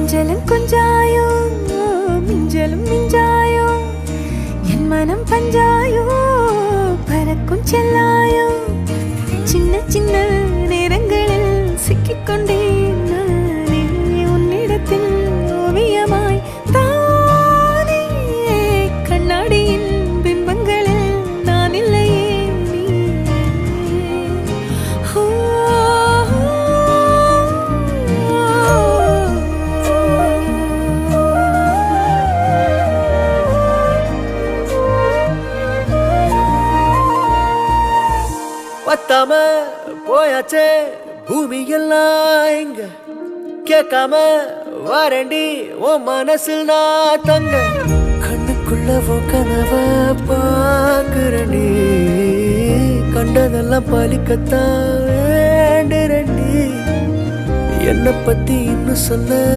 கொஞ்சலும் கொஞ்சாயோ மிஞ்சலும் மிஞ்சாயோ என் மனம் பஞ்சாயோ பறக்கும் செல்லாயோ சின்ன சின்ன நேரங்களில் சிக்கிக்கொண்டேன் நானே உன்னிடத்தில் ஓவியமாய் தானே கண்ணாடியின் பிம்பங்களில் நான் இல்லையே நீ பத்தாம போயாச்சே பூமி எல்லாம் இங்க கேட்காம வாரண்டி உன் மனசில் நான் தங்க கண்ணுக்குள்ள கனவ பாக்குறண்டி கண்டதெல்லாம் பலிக்கத்தான் வேண்டுறண்டி என்னை பத்தி இன்னும் சொல்ல